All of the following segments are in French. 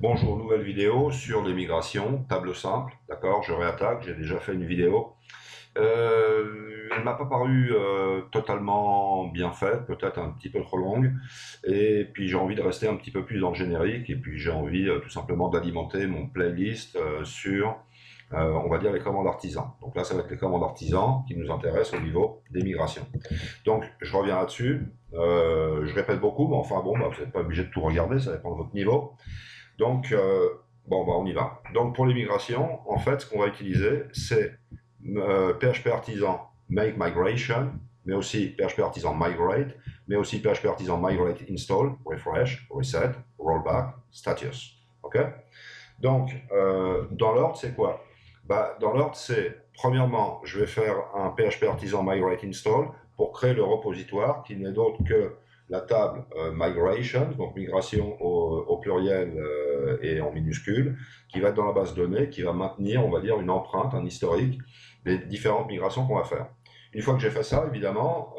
Bonjour, nouvelle vidéo sur les migrations, table simple, d'accord, je réattaque, j'ai déjà fait une vidéo. Elle m'a pas paru totalement bien faite, peut-être un petit peu trop longue, et puis j'ai envie de rester un petit peu plus dans le générique, et puis j'ai envie tout simplement d'alimenter mon playlist sur, on va dire, les commandes artisans. Donc là, ça va être les commandes artisans qui nous intéressent au niveau des migrations. Donc, je reviens là-dessus, je répète beaucoup, mais enfin bon, bah, vous n'êtes pas obligé de tout regarder, ça dépend de votre niveau. Donc, bon, bah, on y va. Donc, pour les migrations, en fait, ce qu'on va utiliser, c'est PHP Artisan Make Migration, mais aussi PHP Artisan Migrate, mais aussi PHP Artisan Migrate Install, Refresh, Reset, Rollback, Status. OK? Donc, dans l'ordre, c'est quoi? Bah, dans l'ordre, c'est, premièrement, je vais faire un PHP Artisan Migrate Install pour créer le repositoire qui n'est d'autre que la table Migration, donc migration au pluriel et en minuscule, qui va être dans la base de données, qui va maintenir, on va dire, une empreinte, un historique des différentes migrations qu'on va faire. Une fois que j'ai fait ça, évidemment,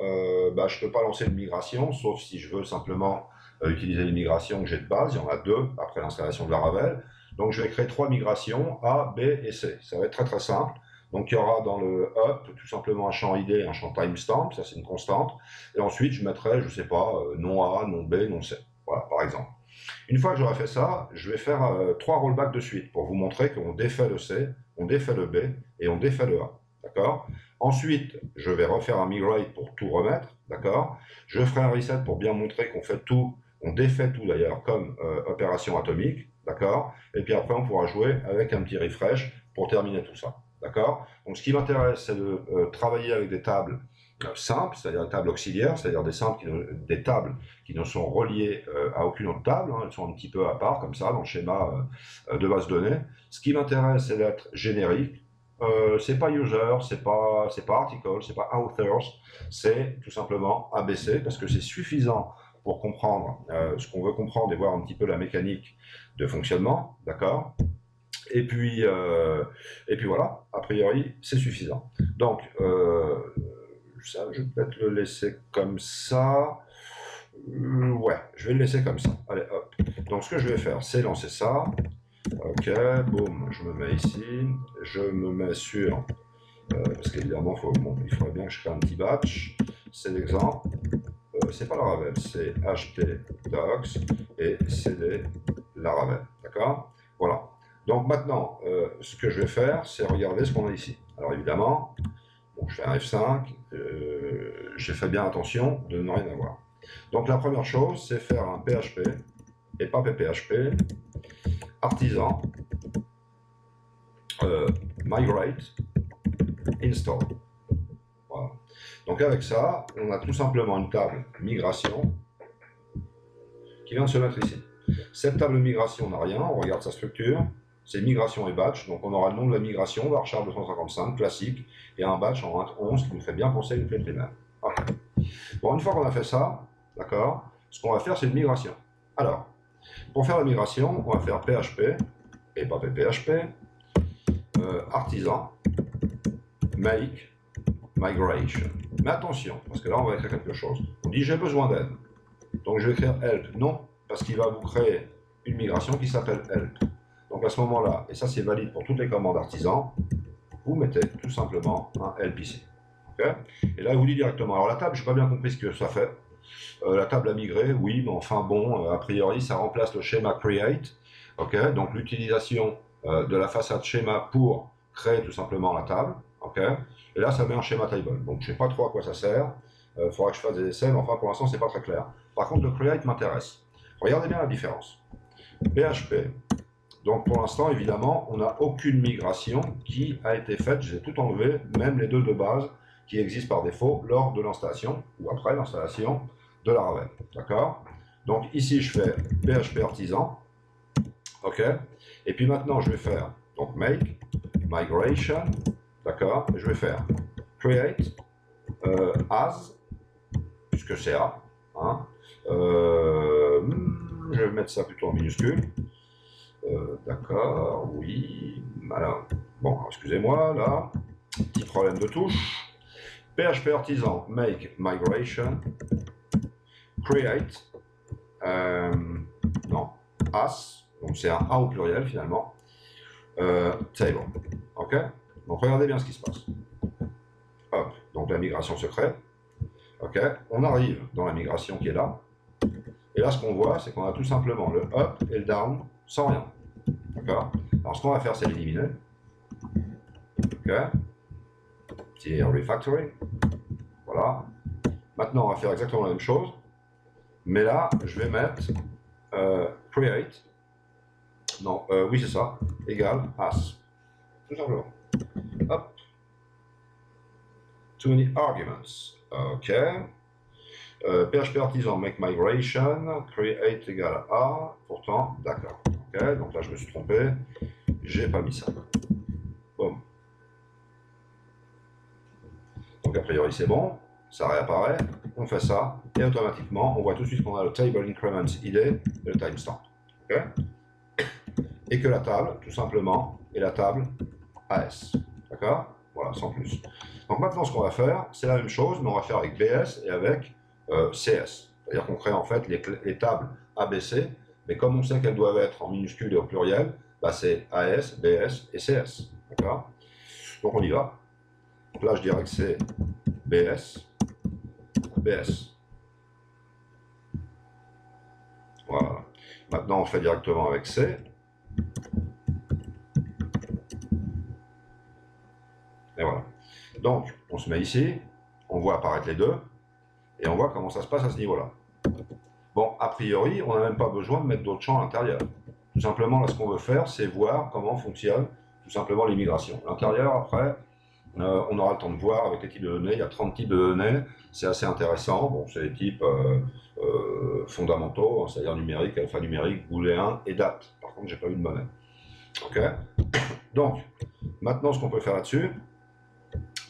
bah, je ne peux pas lancer une migration, sauf si je veux simplement utiliser les migrations que j'ai de base. Il y en a deux après l'installation de Laravel. Donc je vais créer trois migrations, A, B et C. Ça va être très très simple. Donc il y aura dans le up tout simplement un champ ID, un champ timestamp, ça c'est une constante. Et ensuite je mettrai, je sais pas, nom A, nom B, nom C. Voilà, par exemple. Une fois que j'aurai fait ça, je vais faire trois rollbacks de suite pour vous montrer qu'on défait le C, on défait le B et on défait le A. D'accord? Ensuite, je vais refaire un migrate pour tout remettre. D'accord? Je ferai un reset pour bien montrer qu'on fait tout, on défait tout d'ailleurs comme opération atomique. D'accord? Et puis après, on pourra jouer avec un petit refresh pour terminer tout ça. D'accord? Donc, ce qui m'intéresse, c'est de travailler avec des tables simples, c'est-à-dire des tables auxiliaires, c'est-à-dire des tables qui ne sont reliées à aucune autre table, hein, elles sont un petit peu à part, comme ça, dans le schéma de base de données. Ce qui m'intéresse, c'est d'être générique. C'est pas user, c'est pas article, c'est pas authors, c'est tout simplement ABC, parce que c'est suffisant pour comprendre ce qu'on veut comprendre et voir un petit peu la mécanique de fonctionnement, d'accord? Et puis voilà, a priori, c'est suffisant. Donc, ça, je vais peut-être le laisser comme ça. Ouais, je vais le laisser comme ça. Allez, hop. Donc, ce que je vais faire, c'est lancer ça. Ok, boum, je me mets ici. Je me mets sur... parce qu'évidemment, bon, il faudrait bien que je crée un petit batch. C'est l'exemple. C'est pas Laravel, c'est HT docs et CD Laravel. D'accord? Voilà. Donc maintenant, ce que je vais faire, c'est regarder ce qu'on a ici. Alors évidemment, bon, je fais un F5, j'ai fait bien attention de ne rien avoir. Donc la première chose, c'est faire un PHP, et pas PPHP, artisan, migrate, install. Voilà. Donc avec ça, on a tout simplement une table migration qui vient de se mettre ici. Cette table migration n'a rien, on regarde sa structure, c'est migration et batch, donc on aura le nom de la migration, varchar 255, classique, et un batch en int 11 qui nous fait bien penser à une clé primaire. Okay. Bon, une fois qu'on a fait ça, d'accord, ce qu'on va faire, c'est une migration. Alors, pour faire la migration, on va faire PHP, et pas PPHP, artisan, make, migration. Mais attention, parce que là, on va écrire quelque chose. On dit j'ai besoin d'aide. Donc je vais écrire help. Non, parce qu'il va vous créer une migration qui s'appelle help. Donc à ce moment-là, et ça c'est valide pour toutes les commandes artisans, vous mettez tout simplement un help ici. Okay, et là, il vous dit directement. Alors la table, je n'ai pas bien compris ce que ça fait. La table a migré, oui, mais enfin bon, a priori, ça remplace le schéma create. Okay, donc l'utilisation de la façade schéma pour créer tout simplement la table. Okay, et là, ça met un schéma table. Donc je ne sais pas trop à quoi ça sert. Il faudra que je fasse des essais, mais enfin pour l'instant, c'est pas très clair. Par contre, le create m'intéresse. Regardez bien la différence. PHP. Donc pour l'instant, évidemment, on n'a aucune migration qui a été faite. J'ai tout enlevé, même les deux de base qui existent par défaut lors de l'installation ou après l'installation de Laravel. D'accord? Donc ici, je fais PHP artisan. OK? Et puis maintenant, je vais faire donc make, migration. D'accord? Je vais faire create, as, puisque c'est A. Hein? Je vais mettre ça plutôt en minuscule. D'accord, oui. Alors, bon, excusez-moi, là, petit problème de touche. PHP artisan, make migration, create, non, as, donc c'est un A au pluriel finalement, table. Ok? Donc regardez bien ce qui se passe. Hop, donc la migration se crée. Ok? On arrive dans la migration qui est là. Et là, ce qu'on voit, c'est qu'on a tout simplement le up et le down sans rien. D'accord? Alors, ce qu'on va faire, c'est l'éliminer. Ok? Petit refactoring. Voilà. Maintenant, on va faire exactement la même chose. Mais là, je vais mettre create. Non, oui, c'est ça. Égal as. Tout simplement. Hop. Too many arguments. Ok. PHP artisan make migration, create égale A, pourtant, d'accord. Ok, donc là je me suis trompé, j'ai pas mis ça. Boum. Donc a priori c'est bon, ça réapparaît, on fait ça, et automatiquement on voit tout de suite qu'on a le table increment ID et le timestamp. Ok, et que la table, tout simplement, est la table AS. D'accord? Voilà, sans plus. Donc maintenant ce qu'on va faire, c'est la même chose, mais on va faire avec BS et avec CS. C'est-à-dire qu'on crée en fait les tables ABC, mais comme on sait qu'elles doivent être en minuscule et au pluriel, bah c'est AS, BS et CS. D'accord? Donc on y va. Donc là je dirais que c'est BS, BS. Voilà. Maintenant on fait directement avec C. Et voilà. Donc on se met ici, on voit apparaître les deux, et on voit comment ça se passe à ce niveau-là. Bon, a priori, on n'a même pas besoin de mettre d'autres champs à l'intérieur. Tout simplement, là, ce qu'on veut faire, c'est voir comment fonctionne tout simplement l'immigration. L'intérieur, après, on aura le temps de voir avec les types de données. Il y a 30 types de données. C'est assez intéressant. Bon, c'est les types fondamentaux, c'est-à-dire numérique, alphanumérique, booléen et date. Par contre, j'ai pas eu de monnaie. OK? Donc, maintenant, ce qu'on peut faire là-dessus,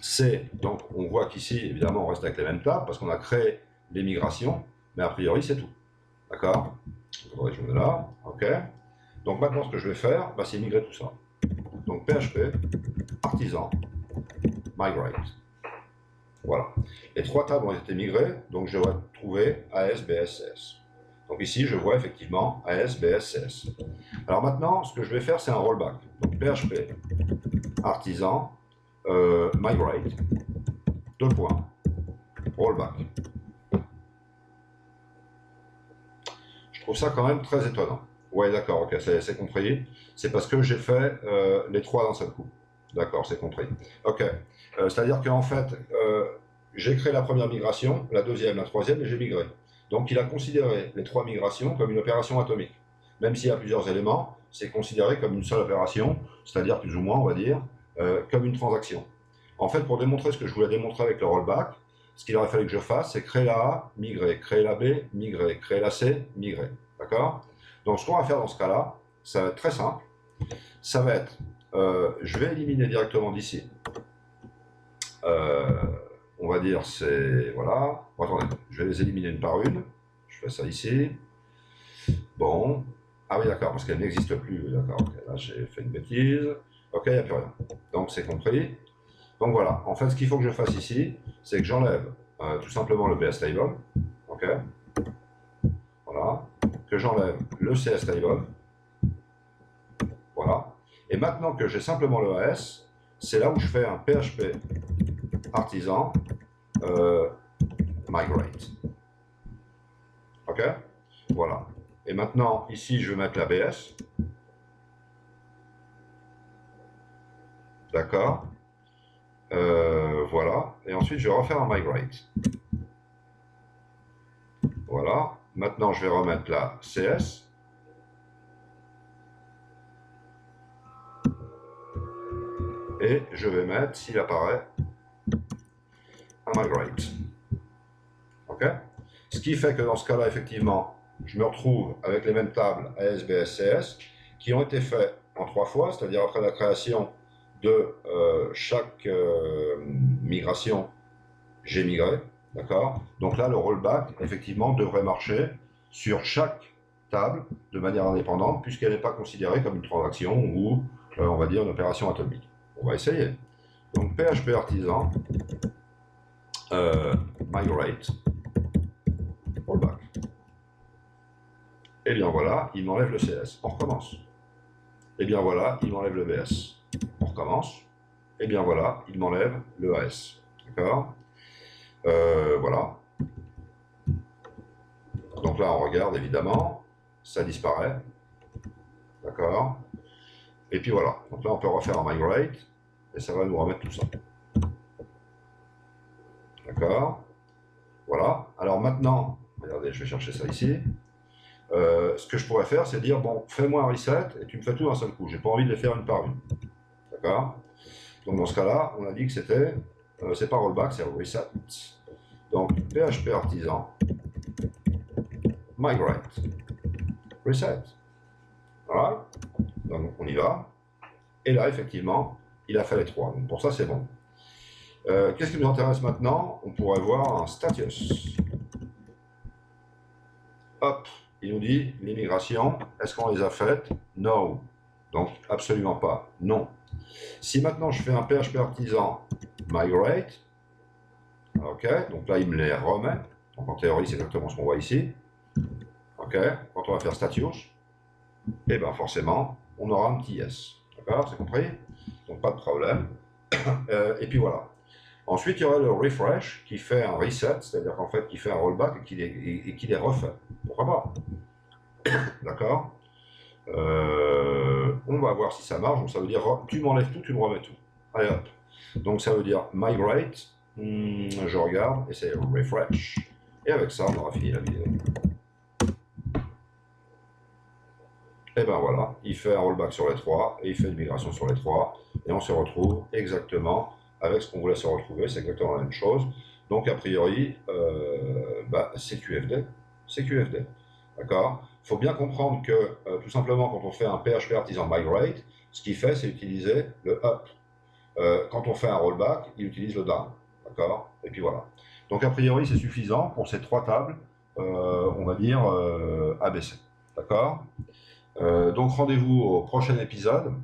c'est, donc, on voit qu'ici, évidemment, on reste avec les mêmes tables parce qu'on a créé les migrations, mais a priori, c'est tout. D'accord? Je mets là, ok. Donc maintenant, ce que je vais faire, bah, c'est migrer tout ça. Donc PHP, artisan, migrate. Voilà. Les trois tables ont été migrées, donc je vais trouver AS, BS, CS. Donc ici, je vois effectivement AS, BS, CS. Alors maintenant, ce que je vais faire, c'est un rollback. Donc PHP, artisan, migrate, deux points, rollback. Je trouve ça quand même très étonnant. Ouais, d'accord, ok, c'est compris. C'est parce que j'ai fait les trois d'un seul coup. D'accord, c'est compris. Ok, c'est-à-dire qu'en fait, j'ai créé la première migration, la deuxième, la troisième, et j'ai migré. Donc il a considéré les trois migrations comme une opération atomique. Même s'il y a plusieurs éléments, c'est considéré comme une seule opération, c'est-à-dire plus ou moins, on va dire, comme une transaction. En fait, pour démontrer ce que je voulais démontrer avec le rollback, ce qu'il aurait fallu que je fasse, c'est créer la A, migrer, créer la B, migrer, créer la C, migrer. D'accord? Donc ce qu'on va faire dans ce cas-là, ça va être très simple. Ça va être, je vais éliminer directement d'ici. On va dire c'est, voilà. Bon, attendez, je vais les éliminer une par une. Je fais ça ici. Bon. Ah oui, d'accord, parce qu'elle n'existe plus. D'accord, okay, là j'ai fait une bêtise. Ok, il n'y a plus rien. Donc c'est compris. Donc voilà, en fait ce qu'il faut que je fasse ici, c'est que j'enlève tout simplement le BS table. Ok. Voilà. Que j'enlève le CS table. Voilà. Et maintenant que j'ai simplement le AS, c'est là où je fais un PHP artisan migrate. Ok? Voilà. Et maintenant, ici, je vais mettre la BS. D'accord? Voilà. Et ensuite, je vais refaire un migrate. Voilà. Maintenant, je vais remettre la CS. Et je vais mettre, s'il apparaît, un migrate. Ok? Ce qui fait que dans ce cas-là, effectivement, je me retrouve avec les mêmes tables AS, BS, CS qui ont été faites en 3 fois, c'est-à-dire après la création de chaque migration, j'ai migré. D'accord? Donc là, le rollback, effectivement, devrait marcher sur chaque table de manière indépendante, puisqu'elle n'est pas considérée comme une transaction ou, on va dire, une opération atomique. On va essayer. Donc PHP artisan, migrate, rollback. Et bien voilà, il m'enlève le CS. On recommence. Et bien voilà, il m'enlève le BS. On recommence. Et bien voilà, il m'enlève le AS. D'accord? Voilà. Donc là, on regarde évidemment, ça disparaît. D'accord? Et puis voilà. Donc là, on peut refaire un migrate et ça va nous remettre tout ça. D'accord? Voilà. Alors maintenant, regardez, je vais chercher ça ici. Ce que je pourrais faire, c'est dire, bon, fais-moi un reset et tu me fais tout d'un seul coup. J'ai pas envie de les faire une par une. D'accord? Donc dans ce cas-là, on a dit que c'était, c'est pas rollback, c'est reset. Donc PHP artisan, migrate, reset. Voilà. Donc on y va. Et là, effectivement, il a fait les trois. Donc pour ça, c'est bon. Qu'est-ce qui nous intéresse maintenant? On pourrait voir un status. Hop, il nous dit les migrations, est-ce qu'on les a faites? No. Donc absolument pas. Non. Si maintenant je fais un PHP artisan migrate, ok, donc là il me les remet. Donc en théorie, c'est exactement ce qu'on voit ici. Ok, quand on va faire status, et bien forcément, on aura un petit yes. D'accord, c'est compris? Donc pas de problème. Et puis voilà. Ensuite, il y aura le refresh qui fait un reset, c'est-à-dire qu'en fait, qui fait un rollback et qui les refait. Pourquoi pas? D'accord? On va voir si ça marche. Donc ça veut dire, tu m'enlèves tout, tu me remets tout. Allez hop. Donc ça veut dire migrate. Je regarde et c'est refresh. Et avec ça, on aura fini la vidéo. Et ben voilà, il fait un rollback sur les trois et il fait une migration sur les trois. Et on se retrouve exactement avec ce qu'on voulait se retrouver, c'est exactement la même chose. Donc a priori, c'est QFD. C'est QFD. D'accord? Il faut bien comprendre que tout simplement quand on fait un PHP artisan migrate, ce qu'il fait, c'est utiliser le up. Quand on fait un rollback, il utilise le down. D'accord? Et puis voilà. Donc a priori, c'est suffisant pour ces trois tables, on va dire ABC. D'accord? Donc rendez-vous au prochain épisode,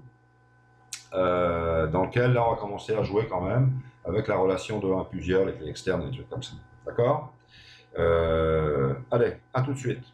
dans lequel là on va commencer à jouer quand même avec la relation de 1 plusieurs, les clés externes et des trucs comme ça. D'accord? Allez, à tout de suite.